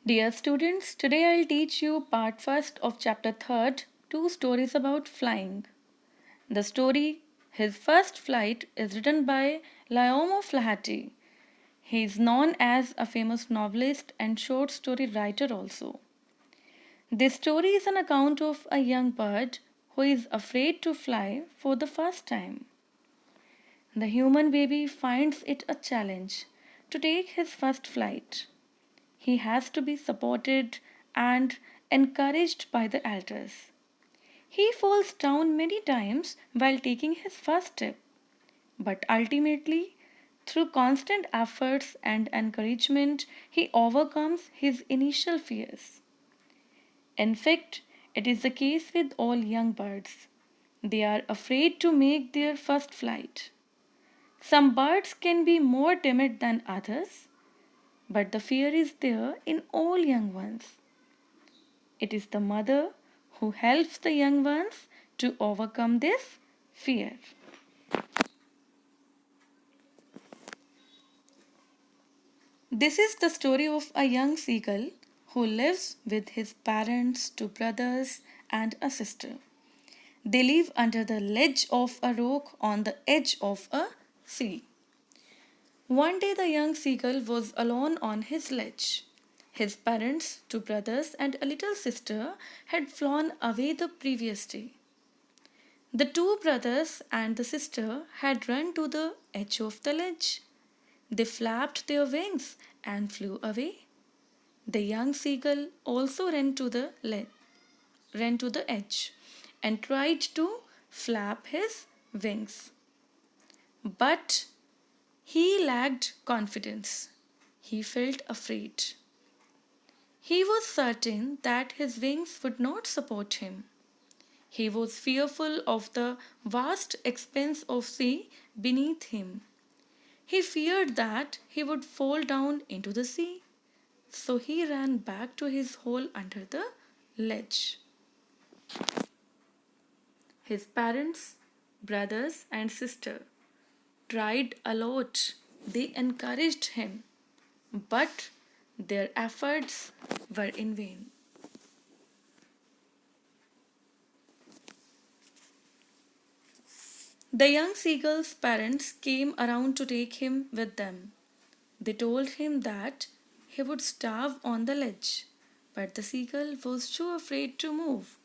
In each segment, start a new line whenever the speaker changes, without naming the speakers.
Dear students, today I'll teach you part first of chapter third, two stories about flying. The story His First Flight is written by Laomo Flaherty. He is known as a famous novelist and short story writer also. This story is an account of a young bird who is afraid to fly for the first time. The human baby finds it a challenge to take his first flight. He has to be supported and encouraged by the elders. He falls down many times while taking his first step, but ultimately, through constant efforts and encouragement, he overcomes his initial fears. In fact, it is the case with all young birds. They are afraid to make their first flight. Some birds can be more timid than others, but the fear is there in all young ones. It is the mother who helps the young ones to overcome this fear. This is the story of a young seagull who lives with his parents, two brothers, and a sister. They live under the ledge of a rock on the edge of a sea. One day the young seagull was alone on his ledge. His parents, two brothers, and a little sister had flown away the previous day. The two brothers and the sister had run to the edge of the ledge. They flapped their wings and flew away. The young seagull also ran to the edge and tried to flap his wings. But he lacked confidence. He felt afraid. He was certain that his wings would not support him. He was fearful of the vast expanse of sea beneath him. He feared that he would fall down into the sea. So he ran back to his hole under the ledge. His parents, brothers, and sister tried a lot. They encouraged him, but their efforts were in vain. The young seagull's parents came around to take him with them. They told him that he would starve on the ledge, but the seagull was too afraid to move.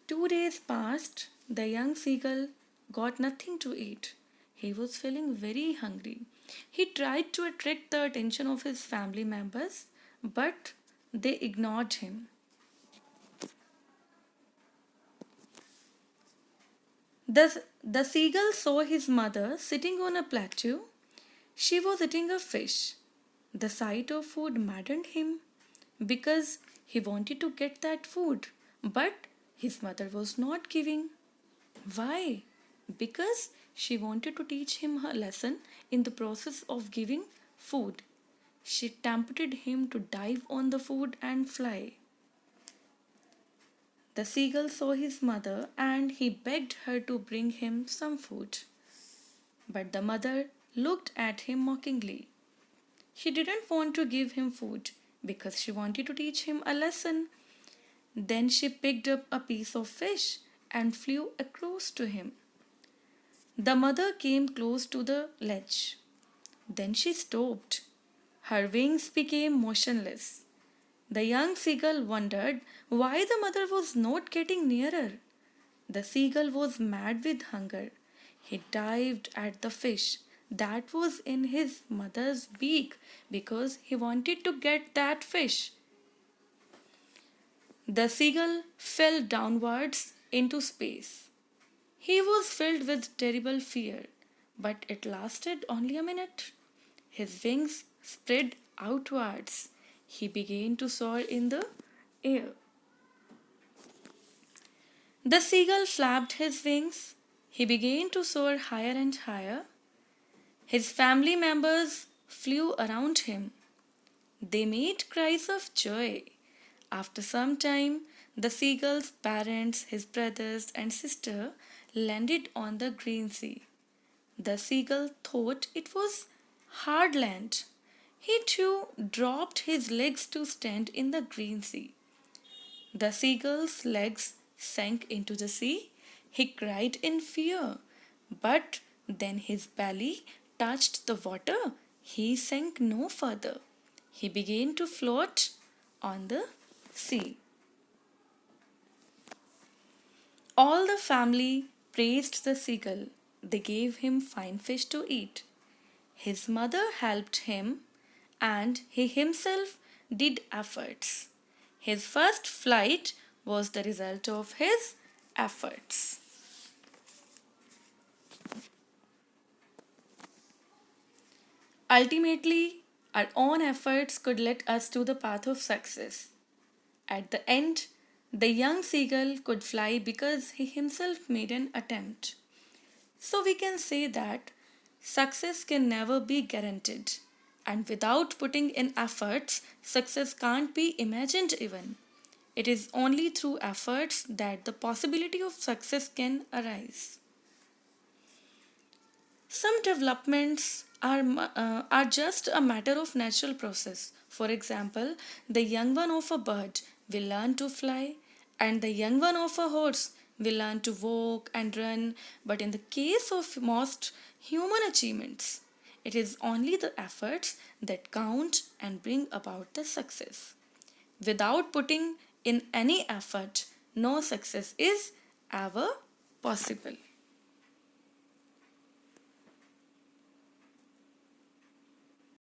2 days passed. The young seagull got nothing to eat. He was feeling very hungry. He tried to attract the attention of his family members, but they ignored him. The seagull saw his mother sitting on a plateau. She was eating a fish. The sight of food maddened him because he wanted to get that food, but his mother was not giving. Why? Because she wanted to teach him a lesson in the process of giving food. She tempted him to dive on the food and fly. The seagull saw his mother and he begged her to bring him some food. But the mother looked at him mockingly. She didn't want to give him food because she wanted to teach him a lesson. Then she picked up a piece of fish and flew across to him. The mother came close to the ledge. Then she stopped. Her wings became motionless. The young seagull wondered why the mother was not getting nearer. The seagull was mad with hunger. He dived at the fish that was in his mother's beak because he wanted to get that fish. The seagull fell downwards into space. He was filled with terrible fear, but it lasted only a minute. His wings spread outwards. He began to soar in the air. The seagull flapped his wings. He began to soar higher and higher. His family members flew around him. They made cries of joy. After some time, the seagull's parents, his brothers, and sister landed on the green sea. The seagull thought it was hard land. He too dropped his legs to stand in the green sea. The seagull's legs sank into the sea. He cried in fear, but then his belly touched the water. He sank no further. He began to float on the sea. All the family praised the seagull. They gave him fine fish to eat. His mother helped him, and he himself did efforts. His first flight was the result of his efforts. Ultimately, our own efforts could lead us to the path of success. At the end, the young seagull could fly because he himself made an attempt. So we can say that success can never be guaranteed, and without putting in efforts, success can't be imagined even. It is only through efforts that the possibility of success can arise. Some developments are just a matter of natural process. For example, the young one of a bird will learn to fly, and the young one of a horse will learn to walk and run. But in the case of most human achievements, it is only the efforts that count and bring about the success. Without putting in any effort, no success is ever possible.